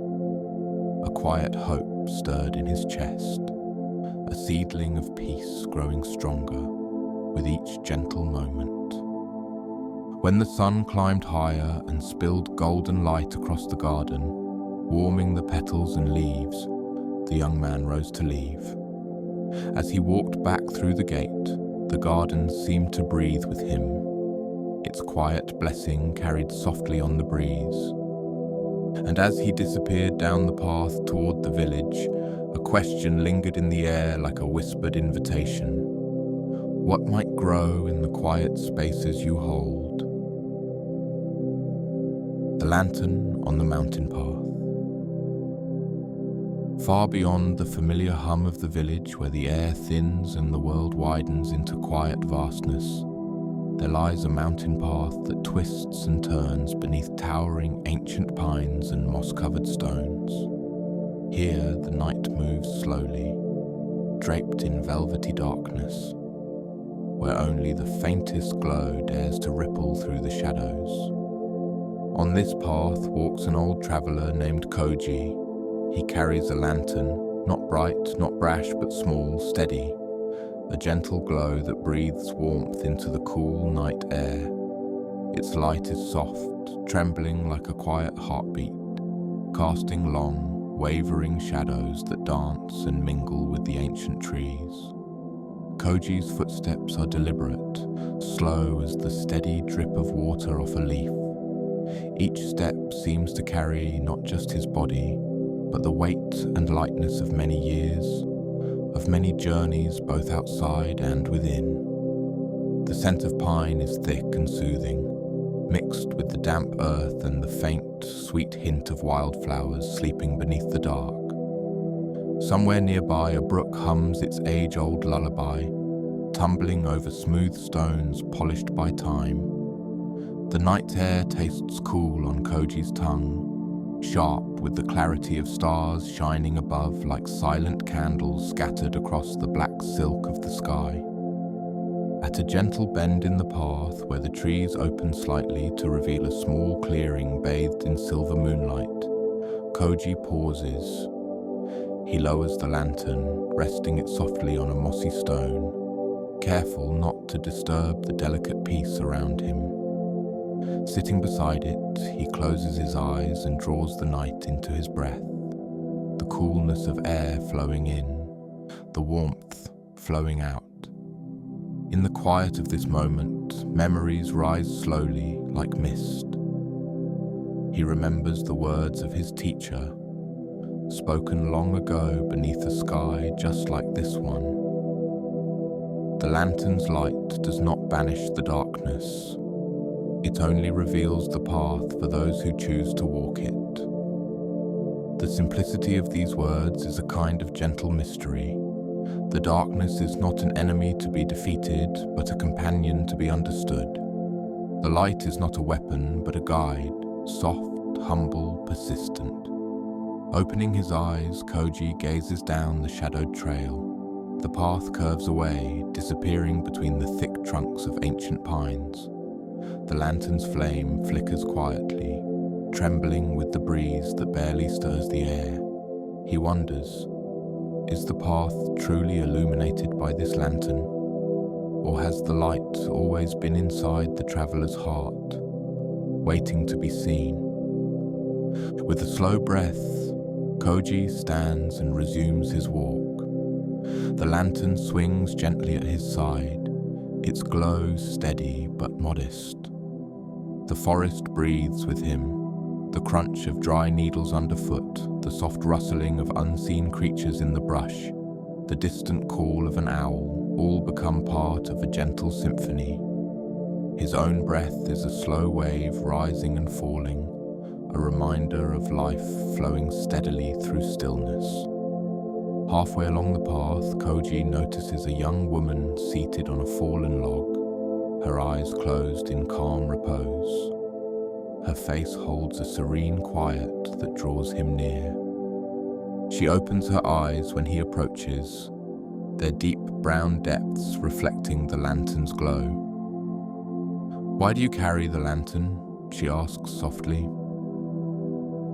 A quiet hope stirred in his chest, a seedling of peace growing stronger with each gentle moment. When the sun climbed higher and spilled golden light across the garden, warming the petals and leaves, the young man rose to leave. As he walked back through the gate, the garden seemed to breathe with him. Its quiet blessing carried softly on the breeze. And as he disappeared down the path toward the village, a question lingered in the air like a whispered invitation. What might grow in the quiet spaces you hold? The lantern on the mountain path. Far beyond the familiar hum of the village, where the air thins and the world widens into quiet vastness, there lies a mountain path that twists and turns beneath towering ancient pines and moss-covered stones. Here the night moves slowly, draped in velvety darkness, where only the faintest glow dares to ripple through the shadows. On this path walks an old traveller named Koji. He carries a lantern, not bright, not brash, but small, steady, a gentle glow that breathes warmth into the cool night air. Its light is soft, trembling like a quiet heartbeat, casting long, wavering shadows that dance and mingle with the ancient trees. Koji's footsteps are deliberate, slow as the steady drip of water off a leaf. Each step seems to carry not just his body, but the weight and lightness of many years, of many journeys both outside and within. The scent of pine is thick and soothing, mixed with the damp earth and the faint, sweet hint of wildflowers sleeping beneath the dark. Somewhere nearby, a brook hums its age-old lullaby, tumbling over smooth stones polished by time. The night air tastes cool on Koji's tongue, sharp with the clarity of stars shining above like silent candles scattered across the black silk of the sky. At a gentle bend in the path where the trees open slightly to reveal a small clearing bathed in silver moonlight, Koji pauses. He lowers the lantern, resting it softly on a mossy stone, careful not to disturb the delicate peace around him. Sitting beside it, he closes his eyes and draws the night into his breath, the coolness of air flowing in, the warmth flowing out. In the quiet of this moment, memories rise slowly like mist. He remembers the words of his teacher, spoken long ago beneath a sky just like this one. The lantern's light does not banish the darkness. It only reveals the path for those who choose to walk it. The simplicity of these words is a kind of gentle mystery. The darkness is not an enemy to be defeated, but a companion to be understood. The light is not a weapon, but a guide, soft, humble, persistent. Opening his eyes, Koji gazes down the shadowed trail. The path curves away, disappearing between the thick trunks of ancient pines. The lantern's flame flickers quietly, trembling with the breeze that barely stirs the air. He wonders, is the path truly illuminated by this lantern? Or has the light always been inside the traveler's heart, waiting to be seen? With a slow breath, Koji stands and resumes his walk. The lantern swings gently at his side, its glow steady but modest. The forest breathes with him, the crunch of dry needles underfoot, the soft rustling of unseen creatures in the brush, the distant call of an owl, all become part of a gentle symphony. His own breath is a slow wave rising and falling, a reminder of life flowing steadily through stillness. Halfway along the path, Koji notices a young woman seated on a fallen log, her eyes closed in calm repose. Her face holds a serene quiet that draws him near. She opens her eyes when he approaches, their deep brown depths reflecting the lantern's glow. "Why do you carry the lantern?" she asks softly.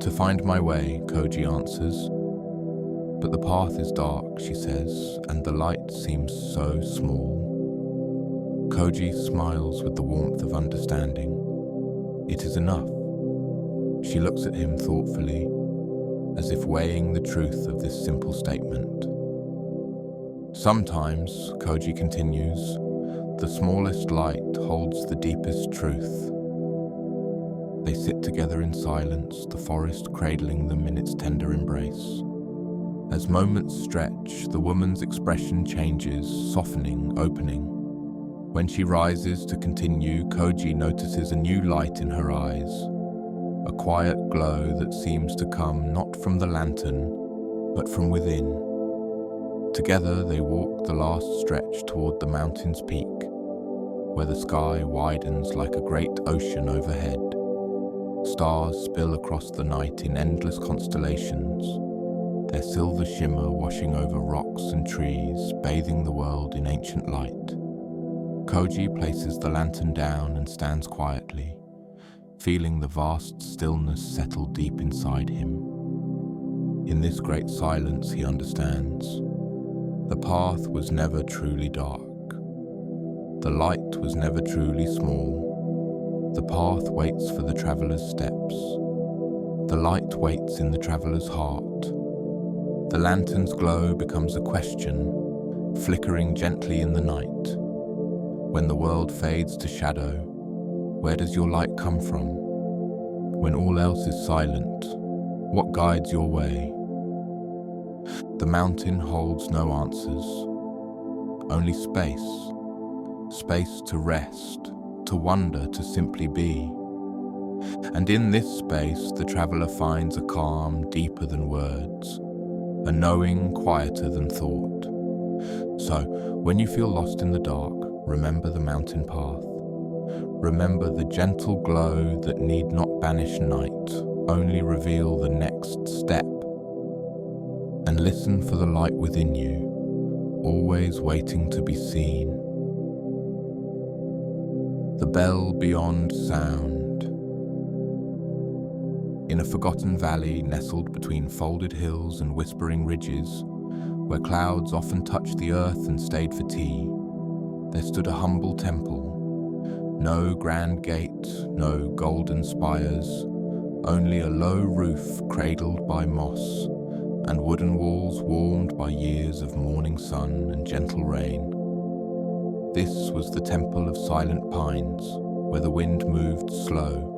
"To find my way," Koji answers. "But the path is dark," she says, "and the light seems so small." Koji smiles with the warmth of understanding. "It is enough." She looks at him thoughtfully, as if weighing the truth of this simple statement. "Sometimes," Koji continues, "the smallest light holds the deepest truth." They sit together in silence, the forest cradling them in its tender embrace. As moments stretch, the woman's expression changes, softening, opening. When she rises to continue, Koji notices a new light in her eyes, a quiet glow that seems to come not from the lantern, but from within. Together they walk the last stretch toward the mountain's peak, where the sky widens like a great ocean overhead. Stars spill across the night in endless constellations, their silver shimmer washing over rocks and trees, bathing the world in ancient light. Koji places the lantern down and stands quietly, feeling the vast stillness settle deep inside him. In this great silence, he understands. The path was never truly dark. The light was never truly small. The path waits for the traveler's steps. The light waits in the traveler's heart. The lantern's glow becomes a question, flickering gently in the night. When the world fades to shadow, where does your light come from? When all else is silent, what guides your way? The mountain holds no answers, only space. Space to rest, to wonder, to simply be. And in this space, the traveler finds a calm deeper than words, a knowing quieter than thought. So, when you feel lost in the dark, remember the mountain path. Remember the gentle glow that need not banish night, only reveal the next step. And listen for the light within you, always waiting to be seen. The bell beyond sound. In a forgotten valley nestled between folded hills and whispering ridges, where clouds often touched the earth and stayed for tea, there stood a humble temple. No grand gate, no golden spires, only a low roof cradled by moss, and wooden walls warmed by years of morning sun and gentle rain. This was the temple of silent pines, where the wind moved slow,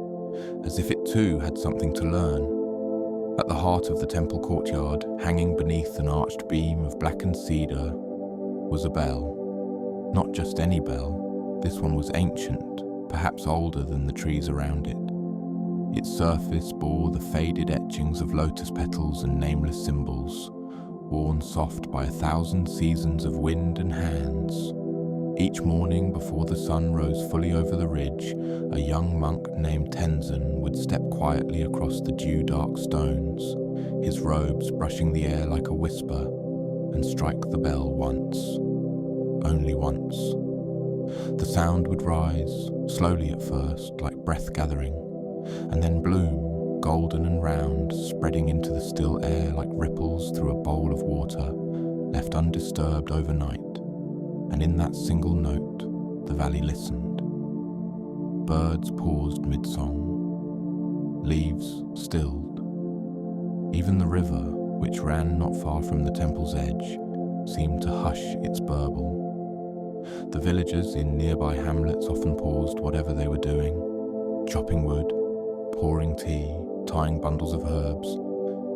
as if it too had something to learn. At the heart of the temple courtyard, hanging beneath an arched beam of blackened cedar, was a bell. Not just any bell, this one was ancient, perhaps older than the trees around it. Its surface bore the faded etchings of lotus petals and nameless symbols, worn soft by 1,000 seasons of wind and hands. Each morning before the sun rose fully over the ridge, a young monk named Tenzin would step quietly across the dew-dark stones, his robes brushing the air like a whisper, and strike the bell once. Only once. The sound would rise, slowly at first, like breath gathering, and then bloom, golden and round, spreading into the still air like ripples through a bowl of water, left undisturbed overnight. And in that single note, the valley listened. Birds paused mid-song. Leaves stilled. Even the river, which ran not far from the temple's edge, seemed to hush its burble. The villagers in nearby hamlets often paused whatever they were doing, chopping wood, pouring tea, tying bundles of herbs,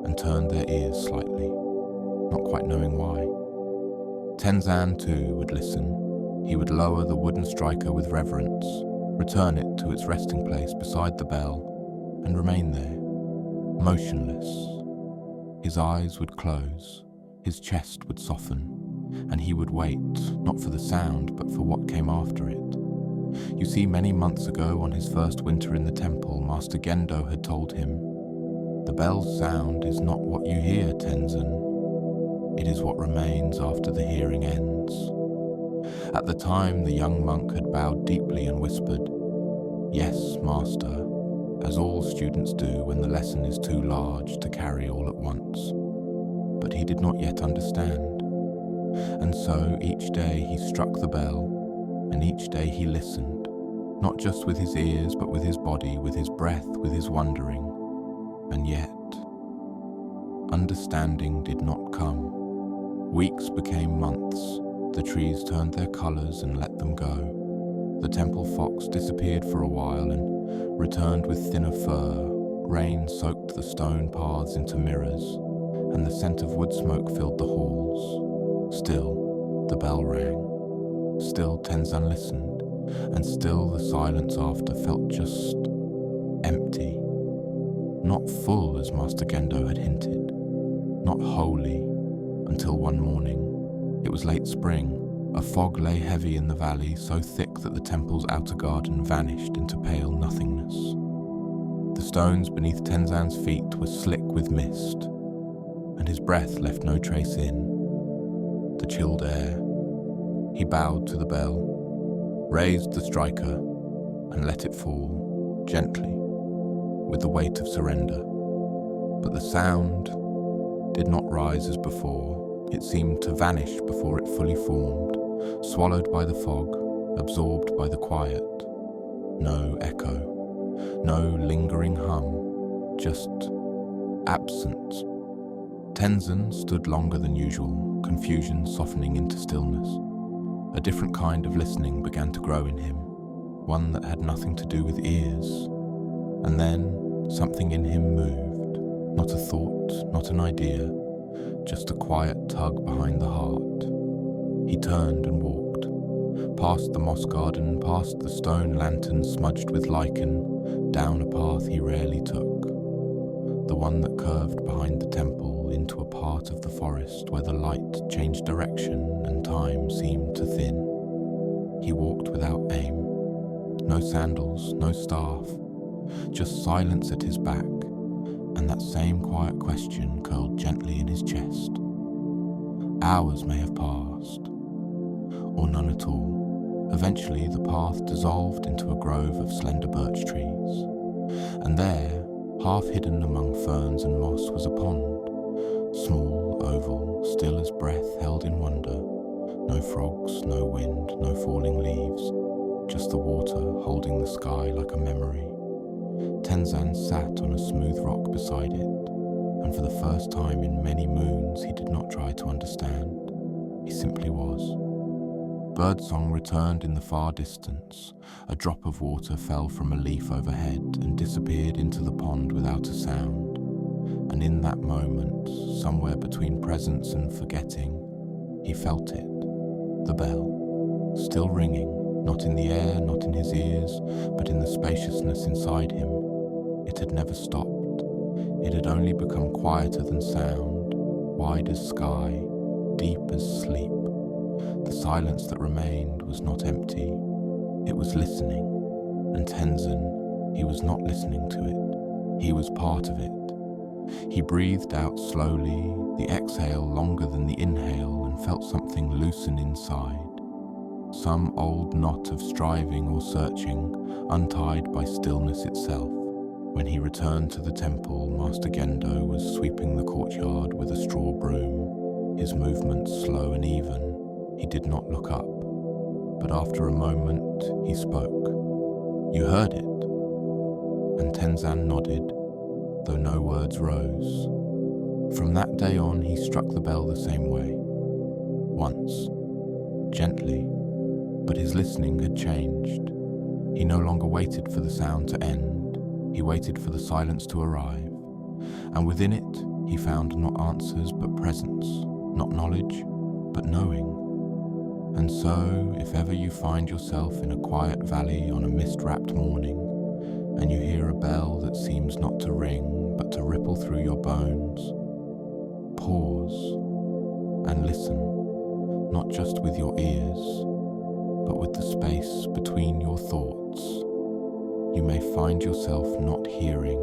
and turned their ears slightly, not quite knowing why. Tenzin too would listen. He would lower the wooden striker with reverence, return it to its resting place beside the bell, and remain there, motionless. His eyes would close, his chest would soften, and he would wait, not for the sound, but for what came after it. You see, many months ago, on his first winter in the temple, Master Gendo had told him, "The bell's sound is not what you hear, Tenzin. It is what remains after the hearing ends." At the time, the young monk had bowed deeply and whispered, "Yes, Master," as all students do when the lesson is too large to carry all at once. But he did not yet understand. And so each day he struck the bell, and each day he listened, not just with his ears, but with his body, with his breath, with his wondering. And yet, understanding did not come. Weeks became months. The trees turned their colors and let them go. The temple fox disappeared for a while and returned with thinner fur. Rain soaked the stone paths into mirrors, and the scent of wood smoke filled the halls. Still, the bell rang. Still, Tenzin listened, and still the silence after felt just empty. Not full, as Master Gendo had hinted. Not wholly, until one morning. It was late spring. A fog lay heavy in the valley, so thick that the temple's outer garden vanished into pale nothingness. The stones beneath Tenzin's feet were slick with mist, and his breath left no trace in the chilled air. He bowed to the bell, raised the striker, and let it fall, gently, with the weight of surrender. But the sound did not rise as before. It seemed to vanish before it fully formed, swallowed by the fog, absorbed by the quiet. No echo, no lingering hum, just absence. Tenzin stood longer than usual, confusion softening into stillness. A different kind of listening began to grow in him, one that had nothing to do with ears. And then something in him moved, not a thought, not an idea, just a quiet tug behind the heart. He turned and walked, past the moss garden, past the stone lantern smudged with lichen, down a path he rarely took, the one that curved behind the temple into a part of the forest where the light changed direction and time seemed to thin. He walked without aim, no sandals, no staff, just silence at his back, and that same quiet question curled gently in his chest. Hours may have passed, or none at all. Eventually the path dissolved into a grove of slender birch trees, and there, Half hidden among ferns and moss was a pond, small, oval, still as breath held in wonder. No frogs, no wind, no falling leaves, just the water holding the sky like a memory. Tenzan sat on a smooth rock beside it, and for the first time in many moons he did not try to understand. He simply was. Birdsong returned in the far distance. A drop of water fell from a leaf overhead and disappeared into the pond without a sound. And in that moment, somewhere between presence and forgetting, he felt it. The bell, still ringing, not in the air, not in his ears, but in the spaciousness inside him. It had never stopped. It had only become quieter than sound, wide as sky, deep as sleep. The silence that remained was not empty. It was listening, and Tenzin, he was not listening to it. He was part of it. He breathed out slowly, the exhale longer than the inhale, and felt something loosen inside. Some old knot of striving or searching, untied by stillness itself. When he returned to the temple, Master Gendo was sweeping the courtyard with a straw broom, his movements slow and even. He did not look up, but after a moment he spoke. "You heard it?" And Tenzan nodded, though no words rose. From that day on he struck the bell the same way. Once, gently, but his listening had changed. He no longer waited for the sound to end, he waited for the silence to arrive. And within it he found not answers but presence, not knowledge but knowing. And so, if ever you find yourself in a quiet valley on a mist-wrapped morning, and you hear a bell that seems not to ring, but to ripple through your bones, pause and listen, not just with your ears, but with the space between your thoughts. You may find yourself not hearing,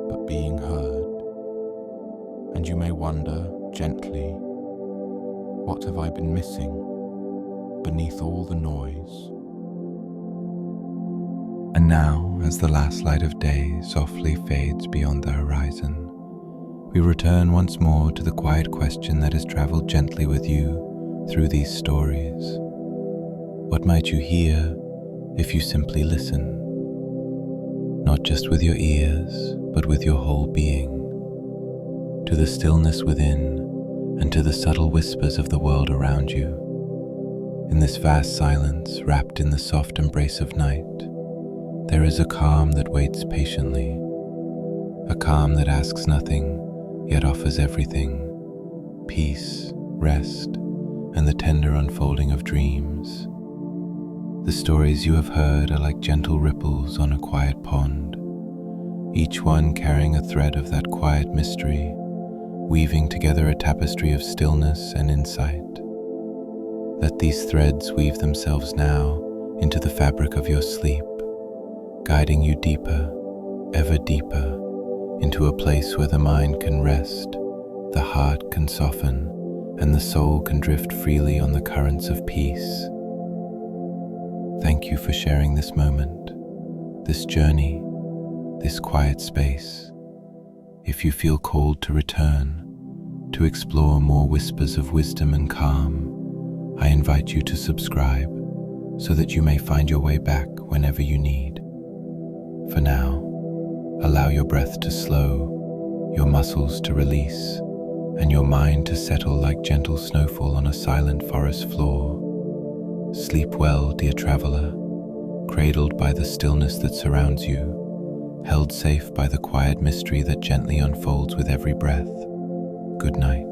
but being heard. And you may wonder, gently, what have I been missing? Beneath all the noise. And now, as the last light of day softly fades beyond the horizon, we return once more to the quiet question that has traveled gently with you through these stories. What might you hear if you simply listen? Not just with your ears, but with your whole being, to the stillness within and to the subtle whispers of the world around you. In this vast silence, wrapped in the soft embrace of night, there is a calm that waits patiently, a calm that asks nothing, yet offers everything: peace, rest, and the tender unfolding of dreams. The stories you have heard are like gentle ripples on a quiet pond, each one carrying a thread of that quiet mystery, weaving together a tapestry of stillness and insight. Let these threads weave themselves now into the fabric of your sleep, guiding you deeper, ever deeper, into a place where the mind can rest, the heart can soften, and the soul can drift freely on the currents of peace. Thank you for sharing this moment, this journey, this quiet space. If you feel called to return, to explore more whispers of wisdom and calm, I invite you to subscribe so that you may find your way back whenever you need. For now, allow your breath to slow, your muscles to release, and your mind to settle like gentle snowfall on a silent forest floor. Sleep well, dear traveler, cradled by the stillness that surrounds you, held safe by the quiet mystery that gently unfolds with every breath. Good night.